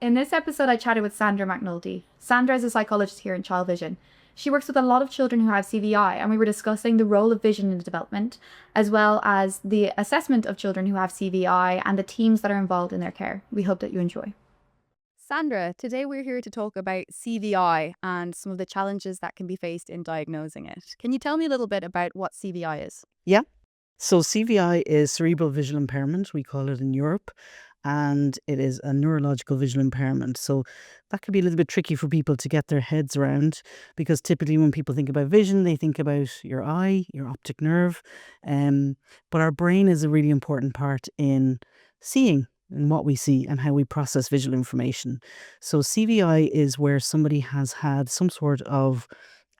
In this episode, I chatted with Sandra McNulty. Sandra is a psychologist here in Child Vision. She works with a lot of children who have CVI, and we were discussing the role of vision in development, as well as the assessment of children who have CVI and the teams that are involved in their care. We hope that you enjoy. Sandra, today we're here to talk about CVI and some of the challenges that can be faced in diagnosing it. Can you tell me a little bit about what CVI is? Yeah. So CVI is cerebral visual impairment, we call it in Europe, and it is a neurological visual impairment. So that can be a little bit tricky for people to get their heads around, because typically when people think about vision, they think about your eye, your optic nerve. But our brain is a really important part in seeing and what we see and how we process visual information. So CVI is where somebody has had some sort of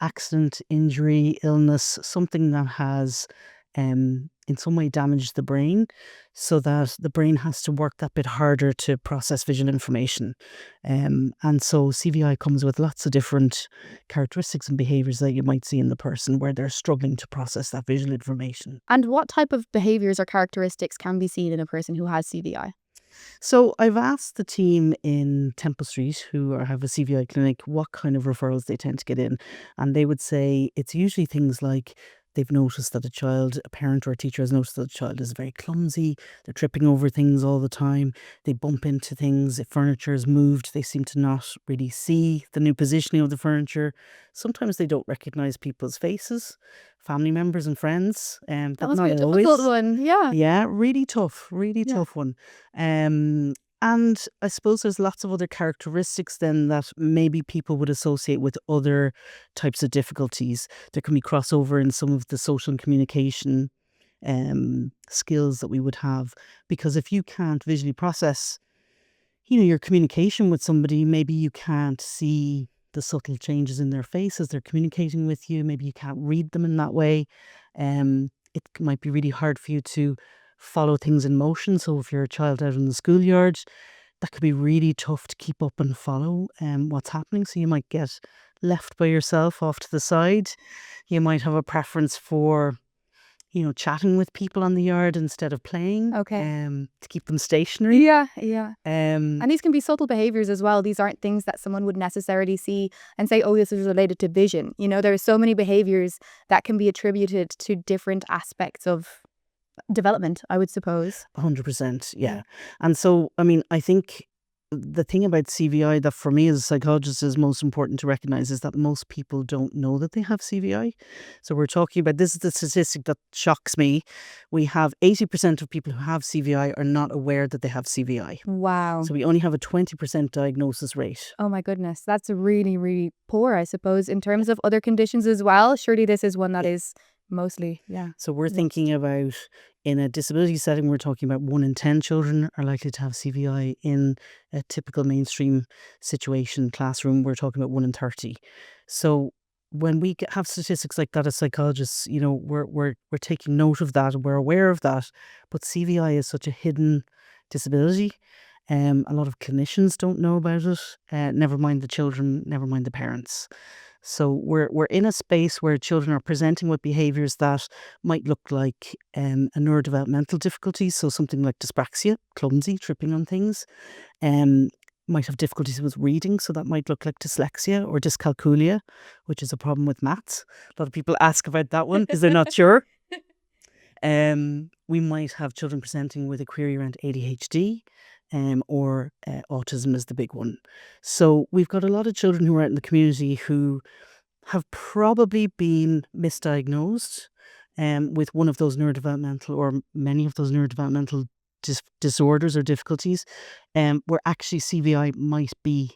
accident, injury, illness, something that has in some way damaged the brain, so that the brain has to work that bit harder to process visual information. And so CVI comes with lots of different characteristics and behaviours that you might see in the person where they're struggling to process that visual information. And what type of behaviours or characteristics can be seen in a person who has CVI? So I've asked the team in Temple Street who have a CVI clinic what kind of referrals they tend to get in. And they would say it's usually things like they've noticed that a parent or a teacher has noticed that a child is very clumsy. They're tripping over things all the time. They bump into things. If furniture is moved, they seem to not really see the new positioning of the furniture. Sometimes they don't recognise people's faces, family members and friends. That must be a difficult one. Yeah, really tough one. And I suppose there's lots of other characteristics then that maybe people would associate with other types of difficulties. There can be crossover in some of the social and communication skills that we would have, because if you can't visually process, your communication with somebody, maybe you can't see the subtle changes in their face as they're communicating with you. Maybe you can't read them in that way. It might be really hard for you to follow things in motion. So if you're a child out in the schoolyard, that could be really tough to keep up and follow what's happening. So you might get left by yourself off to the side. You might have a preference for chatting with people on the yard instead of playing. Okay. To keep them stationary. Yeah. And these can be subtle behaviours as well. These aren't things that someone would necessarily see and say, oh, this is related to vision. There are so many behaviours that can be attributed to different aspects of development, I would suppose. 100%, yeah. And so, I think the thing about CVI that for me as a psychologist is most important to recognise is that most people don't know that they have CVI. So we're talking about, this is the statistic that shocks me. We have 80% of people who have CVI are not aware that they have CVI. Wow. So we only have a 20% diagnosis rate. Oh my goodness, that's really, really poor, I suppose, in terms of other conditions as well. Surely this is one that is mostly, So we're thinking about, in a disability setting, we're talking about 1 in 10 children are likely to have CVI. In a typical mainstream situation, classroom, we're talking about 1 in 30. So when we have statistics like that as psychologists, we're taking note of that and we're aware of that. But CVI is such a hidden disability. A lot of clinicians don't know about it. Never mind the children, never mind the parents. So we're in a space where children are presenting with behaviours that might look like a neurodevelopmental difficulty. So something like dyspraxia, clumsy, tripping on things. Might have difficulties with reading. So that might look like dyslexia or dyscalculia, which is a problem with maths. A lot of people ask about that one because they're not sure. We might have children presenting with a query around ADHD. Or autism is the big one. So we've got a lot of children who are out in the community who have probably been misdiagnosed with one of those neurodevelopmental or many of those neurodevelopmental disorders or difficulties, where actually CVI might be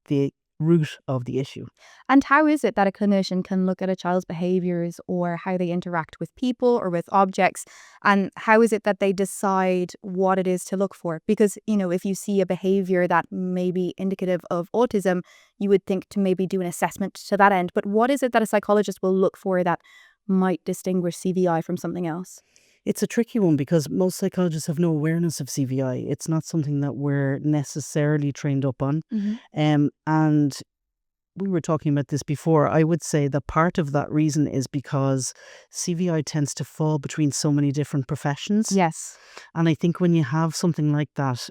the root of the issue. And how is it that a clinician can look at a child's behaviours or how they interact with people or with objects, and how is it that they decide what it is to look for? Because, if you see a behaviour that may be indicative of autism, you would think to maybe do an assessment to that end. But what is it that a psychologist will look for that might distinguish CVI from something else? It's a tricky one because most psychologists have no awareness of CVI. It's not something that we're necessarily trained up on. And we were talking about this before. I would say that part of that reason is because CVI tends to fall between so many different professions. Yes. And I think when you have something like that,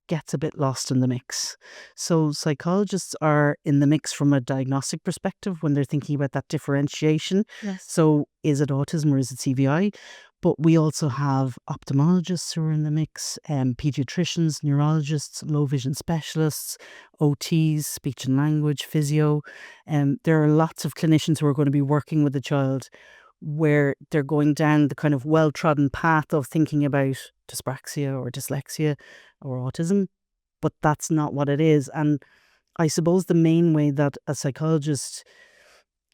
gets a bit lost in the mix. So psychologists are in the mix from a diagnostic perspective when they're thinking about that differentiation. Yes. So is it autism or is it CVI? But we also have ophthalmologists who are in the mix, pediatricians, neurologists, low vision specialists, OTs, speech and language, physio. There are lots of clinicians who are going to be working with the child where they're going down the kind of well-trodden path of thinking about dyspraxia or dyslexia or autism, but that's not what it is. And I suppose the main way that a psychologist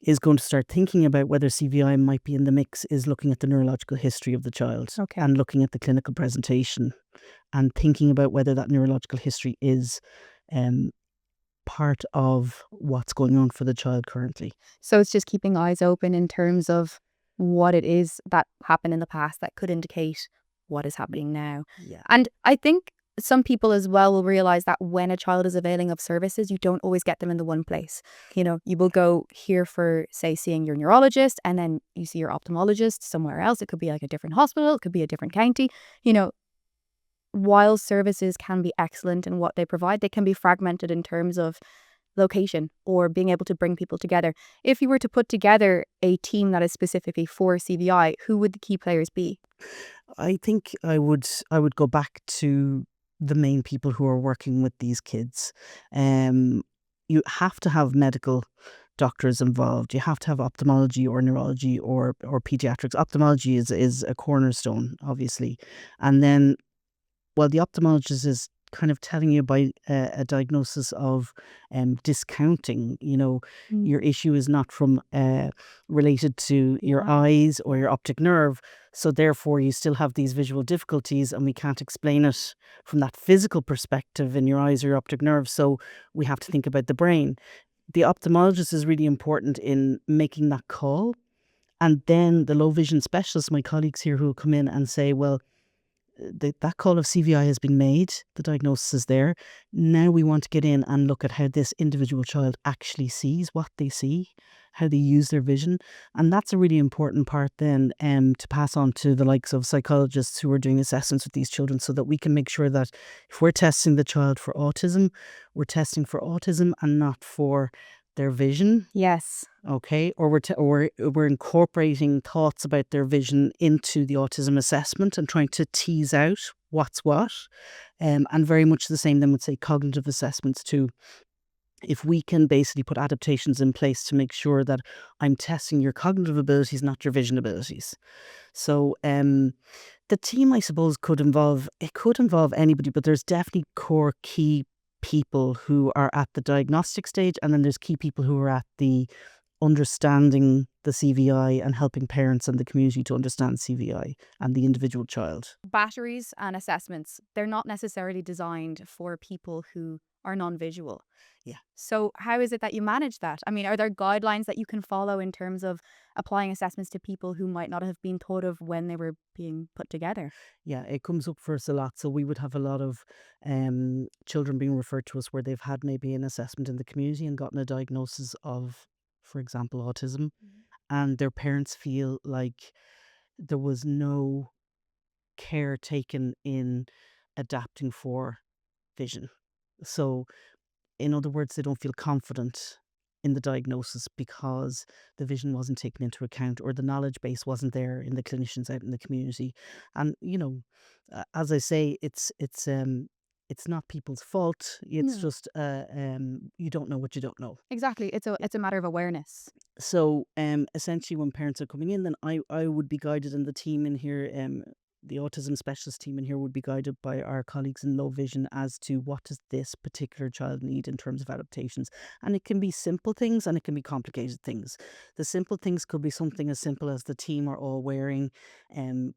is going to start thinking about whether CVI might be in the mix is looking at the neurological history of the child Okay. and looking at the clinical presentation and thinking about whether that neurological history is part of what's going on for the child currently. So it's just keeping eyes open in terms of what it is that happened in the past that could indicate what is happening now. Yeah. And I think some people as well will realize that when a child is availing of services, you don't always get them in the one place. You know, you will go here for, say, seeing your neurologist, and then you see your ophthalmologist somewhere else. It could be like a different hospital, it could be a different county. You know, while services can be excellent in what they provide, they can be fragmented in terms of location or being able to bring people together. If you were to put together a team that is specifically for CVI, who would the key players be? I think I would go back to the main people who are working with these kids. You have to have medical doctors involved. You have to have ophthalmology or neurology or pediatrics. Ophthalmology is a cornerstone, obviously, and then the ophthalmologist is kind of telling you about a diagnosis of discounting. You know, your issue is not from related to your eyes or your optic nerve. So therefore, you still have these visual difficulties, and we can't explain it from that physical perspective in your eyes or your optic nerve. So we have to think about the brain. The ophthalmologist is really important in making that call. And then the low vision specialist, my colleagues here, who will come in and say, well, that call of CVI has been made, the diagnosis is there. Now we want to get in and look at how this individual child actually sees what they see, how they use their vision. And that's a really important part then to pass on to the likes of psychologists who are doing assessments with these children, so that we can make sure that if we're testing the child for autism, we're testing for autism and not for their vision. Yes. Okay, or we're incorporating thoughts about their vision into the autism assessment and trying to tease out what's what. And very much the same then with, say, cognitive assessments too. If we can basically put adaptations in place to make sure that I'm testing your cognitive abilities, not your vision abilities. So the team, I suppose, could involve anybody, but there's definitely core key people who are at the diagnostic stage, and then there's key people who are at the understanding the CVI and helping parents and the community to understand CVI and the individual child. Batteries and assessments, they're not necessarily designed for people who are non-visual. Yeah. So how is it that you manage that? I mean, are there guidelines that you can follow in terms of applying assessments to people who might not have been thought of when they were being put together? Yeah, it comes up for us a lot. So we would have a lot of children being referred to us where they've had maybe an assessment in the community and gotten a diagnosis of, for example, autism, and their parents feel like there was no care taken in adapting for vision. So, in other words, they don't feel confident in the diagnosis because the vision wasn't taken into account or the knowledge base wasn't there in the clinicians out in the community. And as I say, it's not people's fault. It's No. just you don't know what you don't know. Exactly. It's a matter of awareness. So essentially, when parents are coming in, then I would be guided, and the team in here, the autism specialist team in here would be guided by our colleagues in low vision as to what does this particular child need in terms of adaptations. And it can be simple things and it can be complicated things. The simple things could be something as simple as the team are all wearing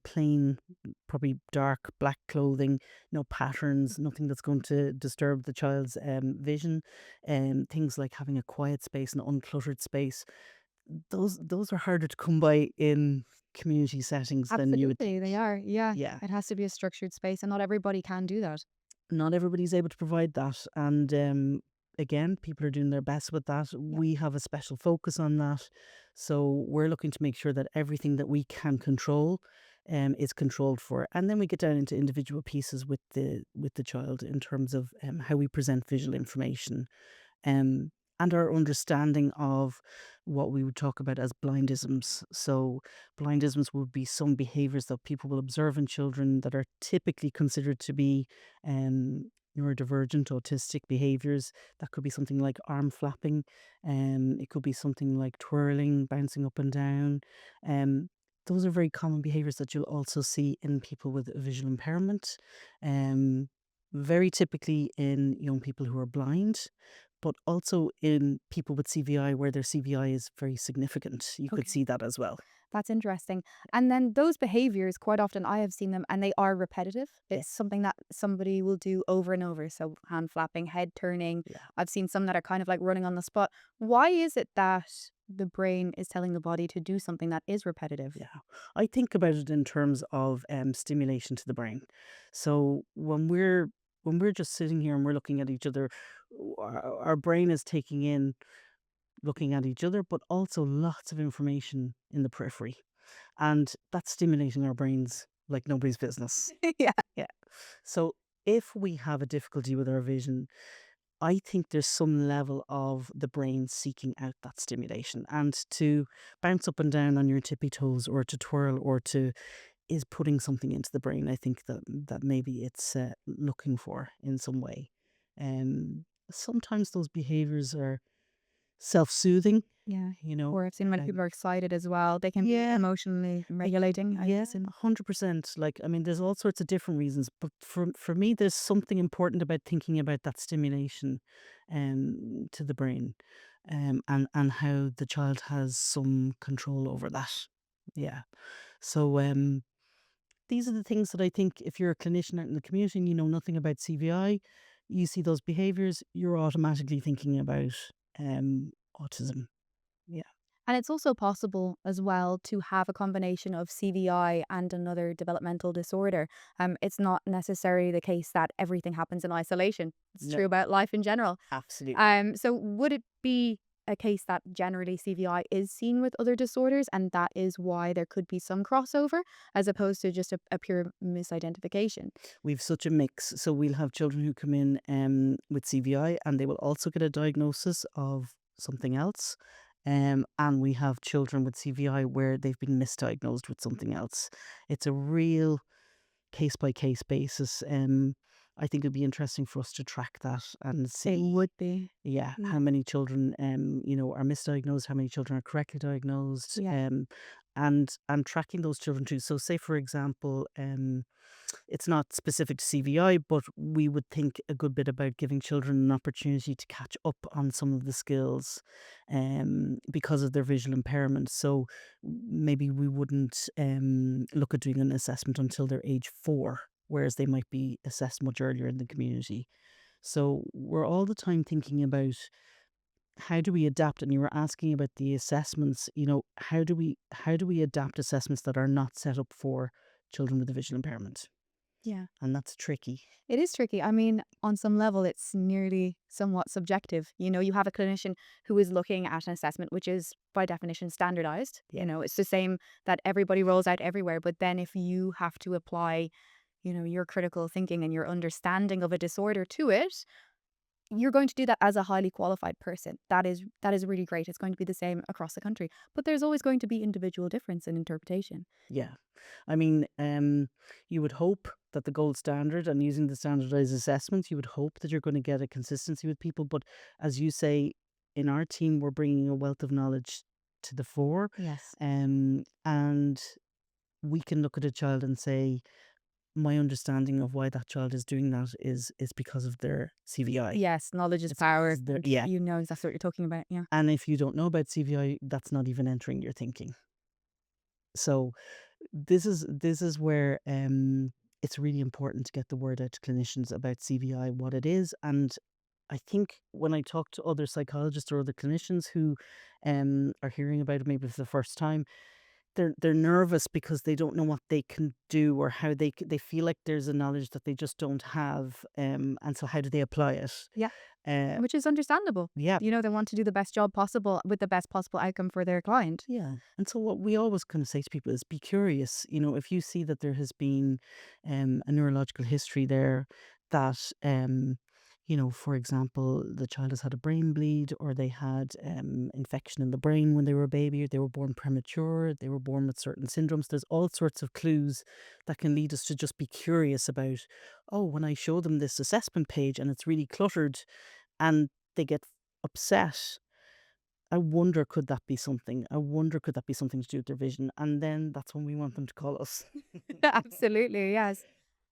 plain, probably dark black clothing, no patterns, nothing that's going to disturb the child's vision. Things like having a quiet space, an uncluttered space. Those are harder to come by in community settings than you would Absolutely, they think. are. Yeah. Yeah, It has to be a structured space, and not everybody can do that. not everybody's able to provide that, and again, people are doing their best with that. We have a special focus on that, so we're looking to make sure that everything that we can control, is controlled for. And then we get down into individual pieces with the child in terms of how we present visual information, um, and our understanding of what we would talk about as blindisms. So, blindisms would be some behaviors that people will observe in children that are typically considered to be neurodivergent, autistic behaviors. That could be something like arm flapping, it could be something like twirling, bouncing up and down. Um, those are very common behaviors that you'll also see in people with visual impairment. Um, very typically in young people who are blind, but also in people with CVI where their CVI is very significant. You could Okay. see that as well. That's interesting. And then those behaviors, quite often I have seen them and they are repetitive. Yeah. It's something that somebody will do over and over. So hand flapping, head turning. Yeah. I've seen some that are kind of like running on the spot. Why is it that the brain is telling the body to do something that is repetitive? Yeah, I think about it in terms of stimulation to the brain. So when we're just sitting here and we're looking at each other, our brain is taking in looking at each other, but also lots of information in the periphery, and that's stimulating our brains like nobody's business. Yeah. Yeah. So if we have a difficulty with our vision, I think there's some level of the brain seeking out that stimulation, and to bounce up and down on your tippy toes or to twirl or to is putting something into the brain. I think that maybe it's looking for in some way. Sometimes those behaviors are self-soothing, Yeah. you know. Or I've seen when Um, people are excited as well, they can be yeah, emotionally regulating. yes, 100%. Like, I mean, there's all sorts of different reasons, but for me, there's something important about thinking about that stimulation, to the brain, and how the child has some control over that. Yeah. So, these are the things that I think if you're a clinician out in the community and you know nothing about CVI, you see those behaviors, you're automatically thinking about autism. Yeah. And it's also possible as well to have a combination of CVI and another developmental disorder. It's not necessarily the case that everything happens in isolation. It's No, true about life in general. absolutely. So would it be a case that generally CVI is seen with other disorders and that is why there could be some crossover as opposed to just a pure misidentification? We've such a mix. So we'll have children who come in with CVI and they will also get a diagnosis of something else. And we have children with CVI where they've been misdiagnosed with something else. It's a real case by case basis. I think it'd be interesting for us to track that and It see, would be. yeah, Yeah. how many children, are misdiagnosed, how many children are correctly diagnosed, Yeah. and tracking those children too. So, say for example, it's not specific to CVI, but we would think a good bit about giving children an opportunity to catch up on some of the skills because of their visual impairment. So maybe we wouldn't look at doing an assessment until they're age 4, whereas they might be assessed much earlier in the community. So we're all the time thinking about how do we adapt, and you were asking about the assessments, how do we adapt assessments that are not set up for children with a visual impairment? Yeah. And that's tricky. It is tricky. I mean, on some level, it's nearly somewhat subjective. You have a clinician who is looking at an assessment, which is by definition standardized. Yeah. It's the same that everybody rolls out everywhere. But then if you have to apply, your critical thinking and your understanding of a disorder to it, you're going to do that as a highly qualified person. That is really great. It's going to be the same across the country. But there's always going to be individual difference in interpretation. Yeah. I mean, you would hope that the gold standard and using the standardized assessments, you would hope that you're going to get a consistency with people. But as you say, in our team, we're bringing a wealth of knowledge to the fore. Yes. And we can look at a child and say, my understanding of why that child is doing that is because of their CVI. Yes, knowledge is It's power. because they're, And yeah. you know that's what you're talking about. Yeah. And if you don't know about CVI, that's not even entering your thinking. So this is where it's really important to get the word out to clinicians about CVI, what it is. And I think when I talk to other psychologists or other clinicians who are hearing about it maybe for the first time, they're nervous because they don't know what they can do or how they feel like there's a knowledge that they just don't have, and so how do they apply it? Yeah. Uh, Which is understandable. yeah, They want to do the best job possible with the best possible outcome for their client. yeah. And so what we always kind of say to people is be curious. If you see that there has been a neurological history there that for example, the child has had a brain bleed or they had infection in the brain when they were a baby, or they were born premature, they were born with certain syndromes. There's all sorts of clues that can lead us to just be curious about, oh, when I show them this assessment page and it's really cluttered and they get upset, I wonder, could that be something? I wonder, could that be something to do with their vision? And then that's when we want them to call us. Absolutely, yes.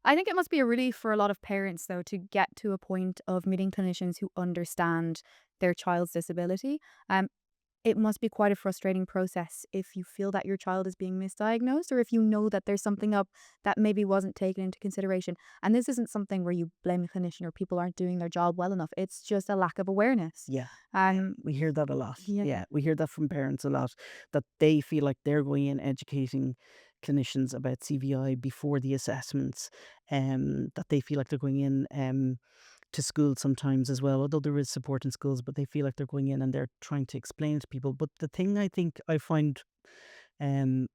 I think it must be a relief for a lot of parents, though, to get to a point of meeting clinicians who understand their child's disability. It must be quite a frustrating process if you feel that your child is being misdiagnosed, or if you know that there's something up that maybe wasn't taken into consideration. And this isn't something where you blame a clinician or people aren't doing their job well enough. It's just a lack of awareness. Yeah, Um, we hear that a lot. yeah. Yeah, we hear that from parents a lot, that they feel like they're going in educating clinicians about CVI before the assessments, that they feel like they're going in to schools sometimes as well, although there is support in schools, but they feel like they're going in and they're trying to explain it to people. But the thing I think I find um,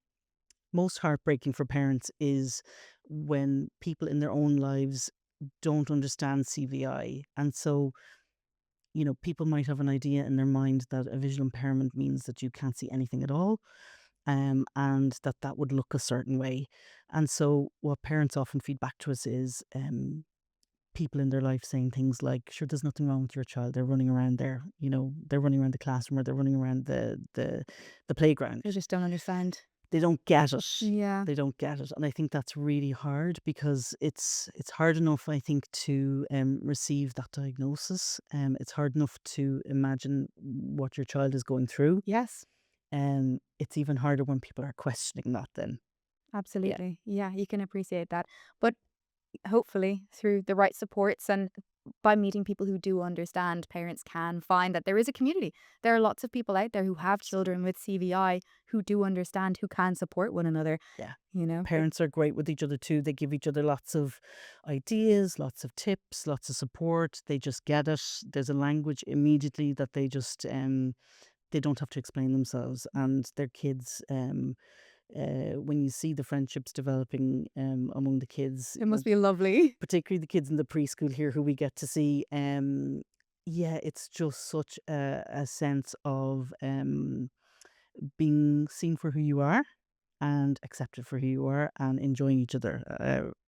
most heartbreaking for parents is when people in their own lives don't understand CVI. And so, people might have an idea in their mind that a visual impairment means that you can't see anything at all, and that would look a certain way. And so, what parents often feed back to us is people in their life saying things like, "Sure, there's nothing wrong with your child. They're running around there. They're running around the classroom, or they're running around the playground. I just don't understand. They don't get it. Yeah. They don't get it." And I think that's really hard because it's hard enough, I think, to receive that diagnosis. It's hard enough to imagine what your child is going through. Yes. It's even harder when people are questioning that. Then, yeah, Absolutely. Yeah, you can appreciate that. But hopefully, through the right supports and by meeting people who do understand, parents can find that there is a community. There are lots of people out there who have children with CVI who do understand, who can support one another. yeah. It- Parents are great with each other too. They give each other lots of ideas, lots of tips, lots of support. They just get it. There's a language immediately that they don't have to explain themselves, and their kids. When you see the friendships developing among the kids, It must be lovely. particularly the kids in the preschool here who we get to see, yeah, it's just such a sense of being seen for who you are and accepted for who you are and enjoying each other.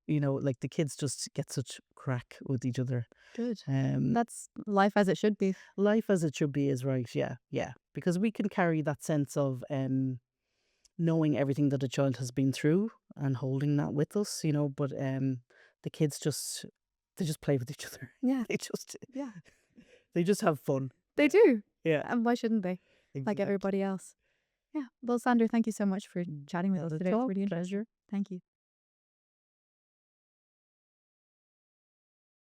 Like the kids just get such crack with each other. Good. Um, That's life as it should be. Life as it should be is right. Yeah, yeah. Because we can carry that sense of knowing everything that a child has been through and holding that with us, but the kids they just play with each other. Yeah. Yeah, Yeah. they just have fun. They do. Yeah, And why shouldn't they? Like exactly. everybody else. Yeah. Well, Sandra, thank you so much for chatting with Not us at today. It's all. really interesting. Pleasure. Thank you.